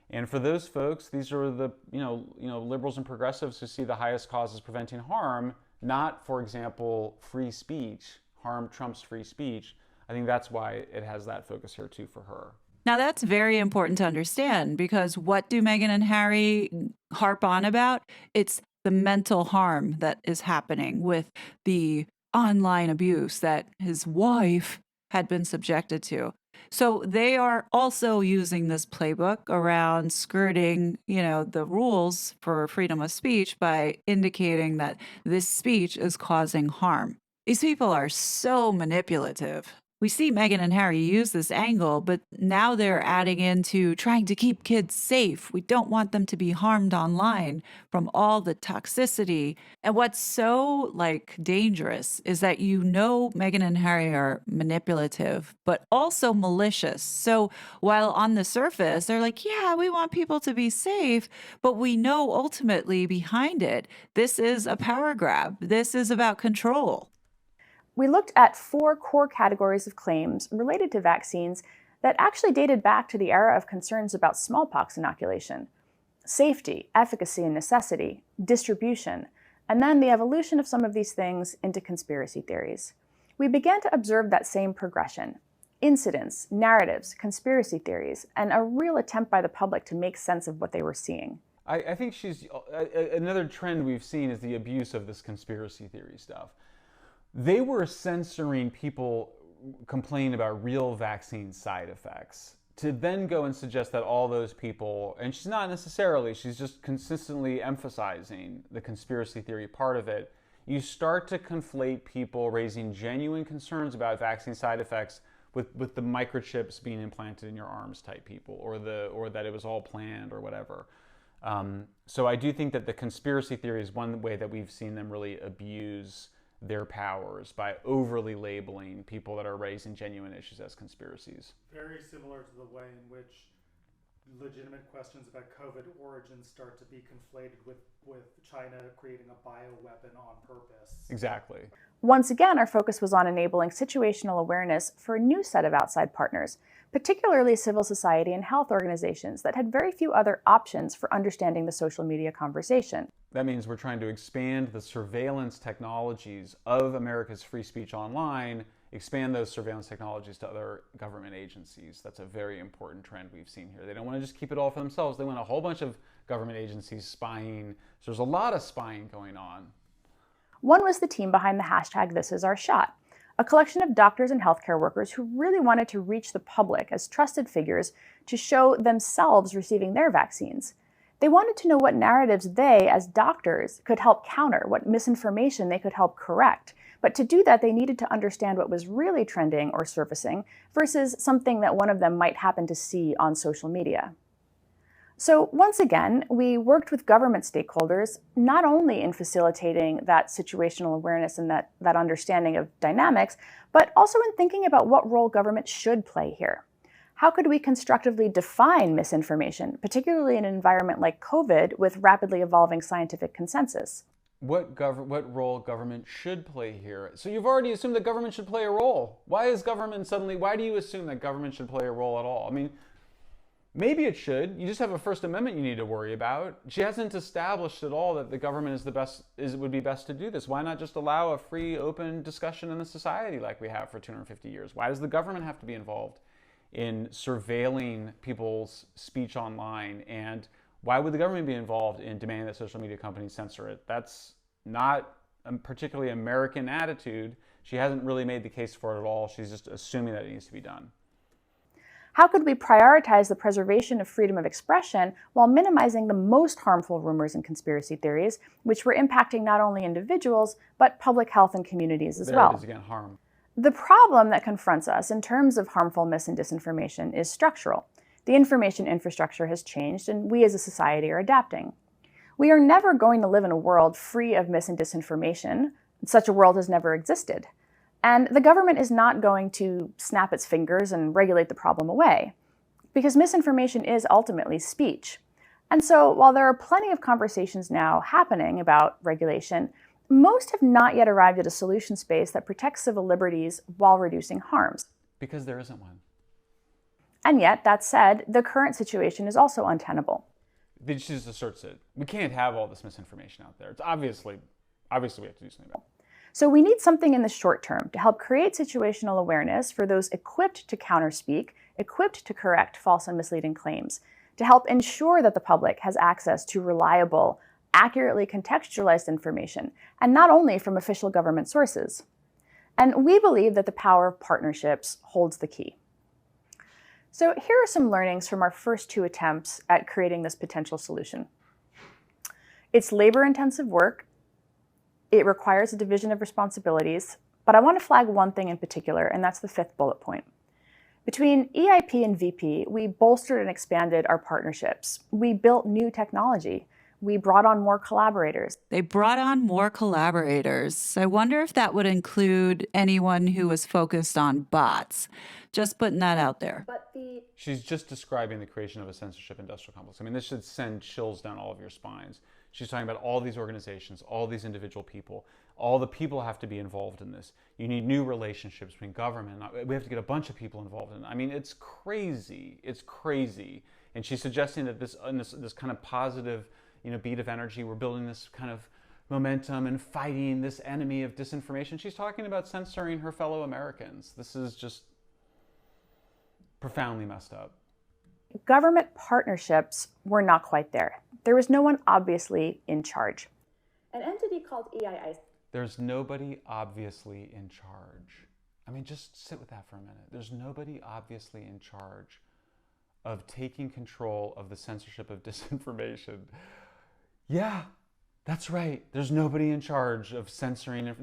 And for those folks, these are the liberals and progressives who see the highest causes preventing harm, not, for example, free speech. Harm trumps free speech. I think that's why it has that focus here too for her. Now, that's very important to understand, because what do Meghan and Harry harp on about? It's the mental harm that is happening with the online abuse that his wife had been subjected to. So they are also using this playbook around skirting, the rules for freedom of speech by indicating that this speech is causing harm. These people are so manipulative. We see Meghan and Harry use this angle, but now they're adding into trying to keep kids safe. We don't want them to be harmed online from all the toxicity. And what's so dangerous is that Meghan and Harry are manipulative, but also malicious. So while on the surface, they're like, yeah, we want people to be safe, but we know ultimately behind it, this is a power grab. This is about control. We looked at 4 core categories of claims related to vaccines that actually dated back to the era of concerns about smallpox inoculation: safety, efficacy and necessity, distribution, and then the evolution of some of these things into conspiracy theories. We began to observe that same progression: incidents, narratives, conspiracy theories, and a real attempt by the public to make sense of what they were seeing. I think another trend we've seen is the abuse of this conspiracy theory stuff. They were censoring people complaining about real vaccine side effects to then go and suggest that all those people, and she's not necessarily, she's just consistently emphasizing the conspiracy theory part of it. You start to conflate people raising genuine concerns about vaccine side effects with the microchips being implanted in your arms type people, or that it was all planned or whatever. So I do think that the conspiracy theory is one way that we've seen them really abuse their powers by overly labeling people that are raising genuine issues as conspiracies. Very similar to the way in which legitimate questions about COVID origins start to be conflated with China creating a bioweapon on purpose. Exactly. Once again, our focus was on enabling situational awareness for a new set of outside partners, particularly civil society and health organizations that had very few other options for understanding the social media conversation. That means we're trying to expand the surveillance technologies of America's free speech online, expand those surveillance technologies to other government agencies. That's a very important trend we've seen here. They don't want to just keep it all for themselves. They want a whole bunch of government agencies spying. So there's a lot of spying going on. One was the team behind the hashtag #ThisIsOurShot, a collection of doctors and healthcare workers who really wanted to reach the public as trusted figures to show themselves receiving their vaccines. They wanted to know what narratives they, as doctors, could help counter, what misinformation they could help correct. But to do that, they needed to understand what was really trending or surfacing versus something that one of them might happen to see on social media. So once again, we worked with government stakeholders, not only in facilitating that situational awareness and that understanding of dynamics, but also in thinking about what role government should play here. How could we constructively define misinformation, particularly in an environment like COVID with rapidly evolving scientific consensus? What role government should play here? So you've already assumed that government should play a role. Why do you assume that government should play a role at all? I mean, maybe it should. You just have a First Amendment you need to worry about. She hasn't established at all that the government would be best to do this. Why not just allow a free, open discussion in the society like we have for 250 years? Why does the government have to be involved in surveilling people's speech online? And why would the government be involved in demanding that social media companies censor it? That's not a particularly American attitude She hasn't really made the case for it at all. She's just assuming that it needs to be done. How could we prioritize the preservation of freedom of expression while minimizing the most harmful rumors and conspiracy theories, which were impacting not only individuals, but public health and communities as well? There it is again, harm. The problem that confronts us in terms of harmful mis and disinformation is structural. The information infrastructure has changed, and we as a society are adapting. We are never going to live in a world free of mis and disinformation. Such a world has never existed. And the government is not going to snap its fingers and regulate the problem away, because misinformation is ultimately speech. And so while there are plenty of conversations now happening about regulation, most have not yet arrived at a solution space that protects civil liberties while reducing harms. Because there isn't one. And yet, that said, the current situation is also untenable. She just asserts it. We can't have all this misinformation out there. It's obviously we have to do something about it. So we need something in the short term to help create situational awareness for those equipped to counterspeak, equipped to correct false and misleading claims, to help ensure that the public has access to reliable, accurately contextualized information, and not only from official government sources. And we believe that the power of partnerships holds the key. So here are some learnings from our first 2 attempts at creating this potential solution. It's labor-intensive work. It requires a division of responsibilities, but I want to flag one thing in particular, and that's the 5th bullet point. Between EIP and VP, we bolstered and expanded our partnerships. We built new technology. We brought on more collaborators. They brought on more collaborators. I wonder if that would include anyone who was focused on bots. Just putting that out there. She's just describing the creation of a censorship industrial complex. I mean, this should send chills down all of your spines. She's talking about all these organizations, all these individual people. All the people have to be involved in this. You need new relationships between government. We have to get a bunch of people involved in it. I mean, it's crazy. It's crazy. And she's suggesting that this kind of positive, beat of energy, we're building this kind of momentum and fighting this enemy of disinformation. She's talking about censoring her fellow Americans. This is just profoundly messed up. Government partnerships were not quite there. There was no one obviously in charge. An entity called EII. There's nobody obviously in charge. I mean, just sit with that for a minute. There's nobody obviously in charge of taking control of the censorship of disinformation. Yeah, that's right. There's nobody in charge of censoring.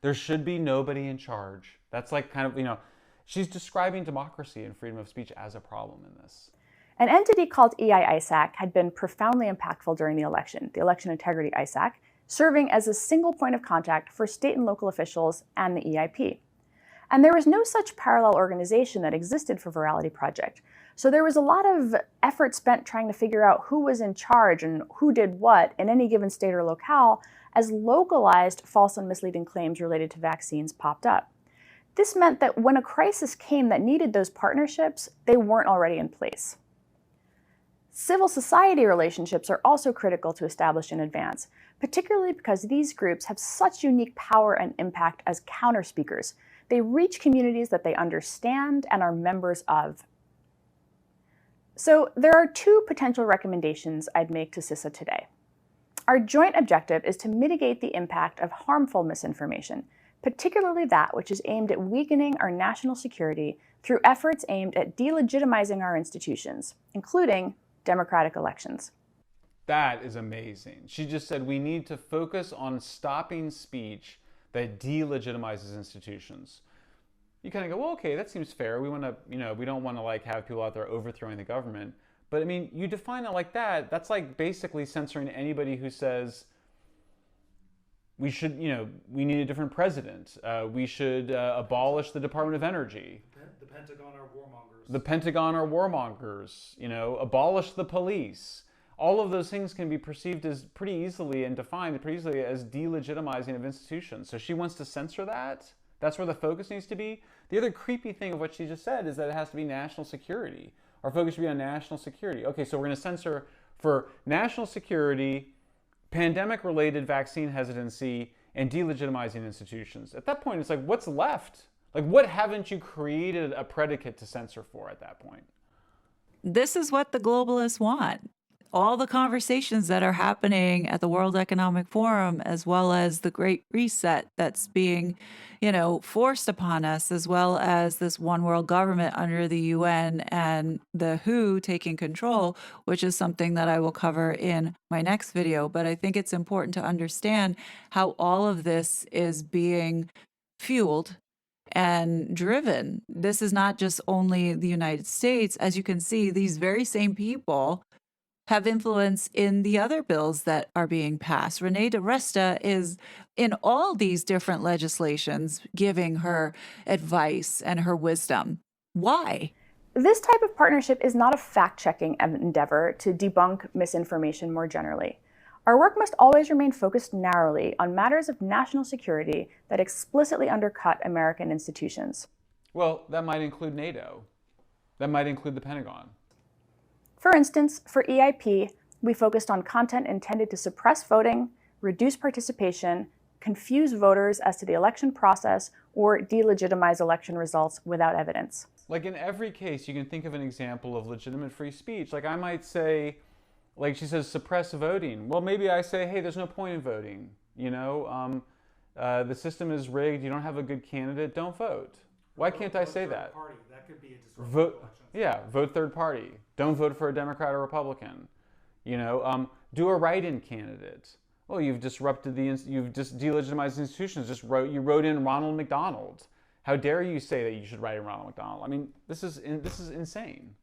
There should be nobody in charge. That's like kind of, she's describing democracy and freedom of speech as a problem in this. An entity called EISAC had been profoundly impactful during the election integrity ISAC, serving as a single point of contact for state and local officials and the EIP. And there was no such parallel organization that existed for Virality Project. So there was a lot of effort spent trying to figure out who was in charge and who did what in any given state or locale as localized false and misleading claims related to vaccines popped up. This meant that when a crisis came that needed those partnerships, they weren't already in place. Civil society relationships are also critical to establish in advance, particularly because these groups have such unique power and impact as counter-speakers. They reach communities that they understand and are members of. So there are 2 potential recommendations I'd make to CISA today. Our joint objective is to mitigate the impact of harmful misinformation, particularly that which is aimed at weakening our national security through efforts aimed at delegitimizing our institutions, including democratic elections. That is amazing. She just said we need to focus on stopping speech that delegitimizes institutions. You kind of go, well, okay, that seems fair. We want to, we don't want to have people out there overthrowing the government. But I mean, you define it like that. That's like basically censoring anybody who says we should, we need a different president. We should abolish the Department of Energy. The Pentagon are warmongers. The Pentagon are warmongers. Abolish the police. All of those things can be perceived as pretty easily and defined pretty easily as delegitimizing of institutions. So she wants to censor that. That's where the focus needs to be. The other creepy thing of what she just said is that it has to be national security. Our focus should be on national security. Okay, so we're going to censor for national security, pandemic-related vaccine hesitancy, and delegitimizing institutions. At that point, it's like, what's left? Like, what haven't you created a predicate to censor for at that point? This is what the globalists want. all the conversations that are happening at the World Economic Forum, as well as the Great Reset that's being, forced upon us, as well as this one world government under the UN and the WHO taking control, which is something that I will cover in my next video. But I think it's important to understand how all of this is being fueled and driven. This is not just only the United States. As you can see, these very same people have influence in the other bills that are being passed. Renee DiResta is in all these different legislations giving her advice and her wisdom. Why? This type of partnership is not a fact-checking endeavor to debunk misinformation more generally. Our work must always remain focused narrowly on matters of national security that explicitly undercut American institutions. Well, that might include NATO. That might include the Pentagon. For instance, for EIP, we focused on content intended to suppress voting, reduce participation, confuse voters as to the election process, or delegitimize election results without evidence. Like in every case, you can think of an example of legitimate free speech. Like I might say, like she says, suppress voting. Well, maybe I say, hey, there's no point in voting. The system is rigged. You don't have a good candidate. Don't vote. Why can't I say that? Party. That could be a disruptive Vote. elections. Yeah, vote third party. Don't vote for a Democrat or Republican. Do a write-in candidate. Well, you've disrupted you've just delegitimized institutions. You wrote in Ronald McDonald. How dare you say that you should write in Ronald McDonald? I mean, this is insane.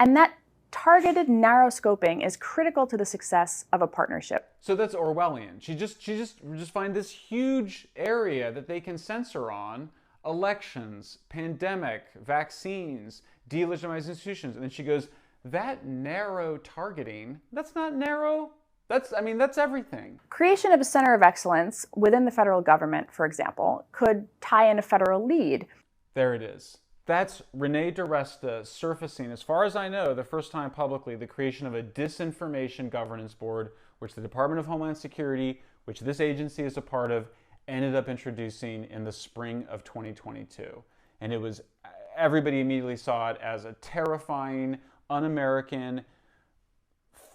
And that targeted narrow scoping is critical to the success of a partnership. So that's Orwellian. She just find this huge area that they can censor on: elections, pandemic, vaccines, delegitimize institutions. And then she goes, that narrow targeting, that's not narrow. That's everything. Creation of a center of excellence within the federal government, for example, could tie in a federal lead. There it is. That's Renee DiResta surfacing, as far as I know, the first time publicly, the creation of a disinformation governance board, which the Department of Homeland Security, which this agency is a part of, ended up introducing in the spring of 2022. And everybody immediately saw it as a terrifying, un-American,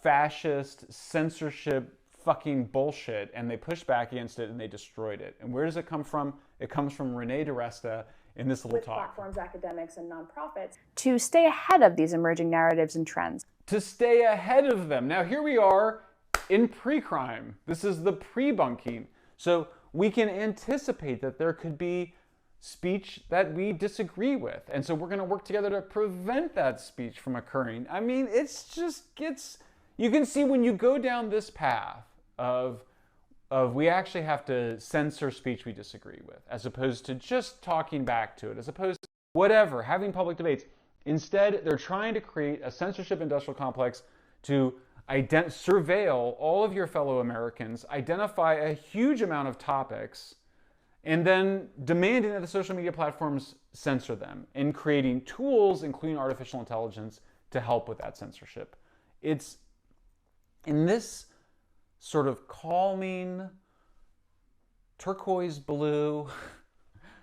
fascist, censorship fucking bullshit, and they pushed back against it and they destroyed it. And where does it come from? It comes from Renee DiResta in this little talk. With platforms, academics, and nonprofits to stay ahead of these emerging narratives and trends. To stay ahead of them. Now here we are in pre-crime. This is the pre-bunking. So we can anticipate that there could be speech that we disagree with. And so we're going to work together to prevent that speech from occurring. I mean, you can see when you go down this path of we actually have to censor speech we disagree with, as opposed to just talking back to it, as opposed to whatever, having public debates. Instead, they're trying to create a censorship industrial complex to surveil all of your fellow Americans, identify a huge amount of topics, and then demanding that the social media platforms censor them, and creating tools, including artificial intelligence, to help with that censorship. It's in this sort of calming, turquoise blue,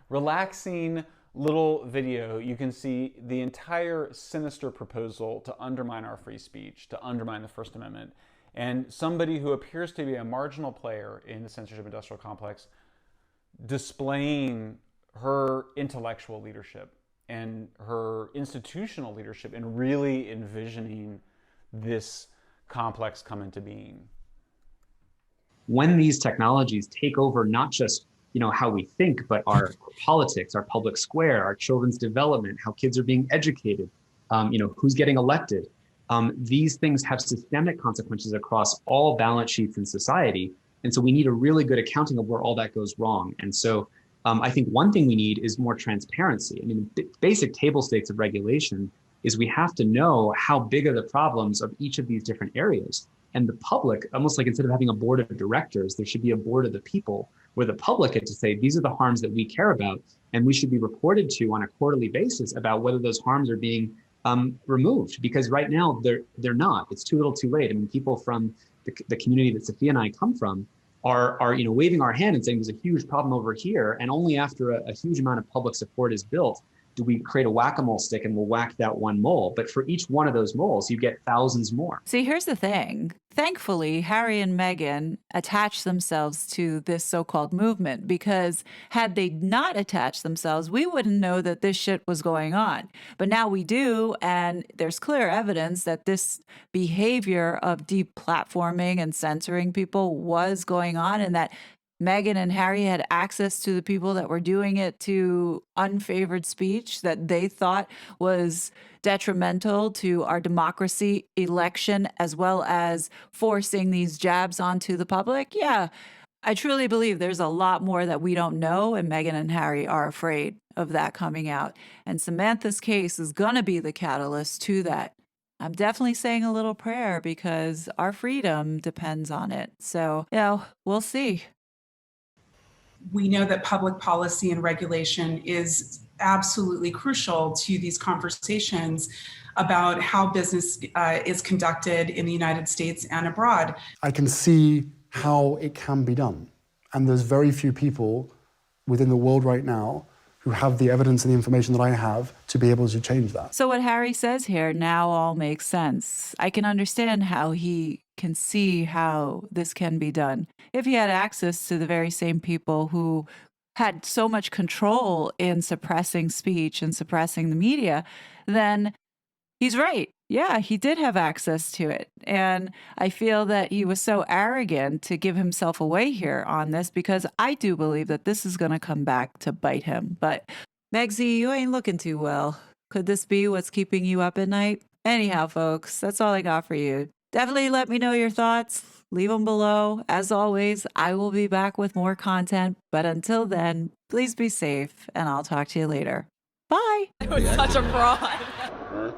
relaxing little video, you can see the entire sinister proposal to undermine our free speech, to undermine the First Amendment, and somebody who appears to be a marginal player in the censorship industrial complex displaying her intellectual leadership and her institutional leadership in really envisioning this complex come into being. When these technologies take over not just how we think, but our politics, our public square, our children's development, how kids are being educated, who's getting elected, these things have systemic consequences across all balance sheets in society. And so we need a really good accounting of where all that goes wrong. And so I think one thing we need is more transparency. I mean, the basic table stakes of regulation is we have to know how big are the problems of each of these different areas. And the public, almost like instead of having a board of directors, there should be a board of the people where the public get to say, these are the harms that we care about. And we should be reported to on a quarterly basis about whether those harms are being removed. Because right now they're not. It's too little too late. I mean, people from the community that Sophia and I come from are waving our hand and saying there's a huge problem over here. And only after a huge amount of public support is built do we create a whack-a-mole stick and we'll whack that one mole? But for each one of those moles, you get thousands more. See, here's the thing. Thankfully, Harry and Meghan attached themselves to this so-called movement, because had they not attached themselves, we wouldn't know that this shit was going on. But now we do, and there's clear evidence that this behavior of deplatforming and censoring people was going on, and that Meghan and Harry had access to the people that were doing it to unfavored speech that they thought was detrimental to our democracy, election, as well as forcing these jabs onto the public. Yeah, I truly believe there's a lot more that we don't know, and Meghan and Harry are afraid of that coming out. And Samantha's case is going to be the catalyst to that. I'm definitely saying a little prayer because our freedom depends on it. So, we'll see. We know that public policy and regulation is absolutely crucial to these conversations about how business is conducted in the United States and abroad. I can see how it can be done. And there's very few people within the world right now who have the evidence and the information that I have to be able to change that. So what Harry says here now all makes sense. I can understand how he can see how this can be done. If he had access to the very same people who had so much control in suppressing speech and suppressing the media, then he's right. Yeah, he did have access to it. And I feel that he was so arrogant to give himself away here on this, because I do believe that this is going to come back to bite him. But Megsy, you ain't looking too well. Could this be what's keeping you up at night? Anyhow, folks, that's all I got for you. Definitely let me know your thoughts. Leave them below. As always, I will be back with more content. But until then, please be safe, and I'll talk to you later. Bye. It was such a fraud.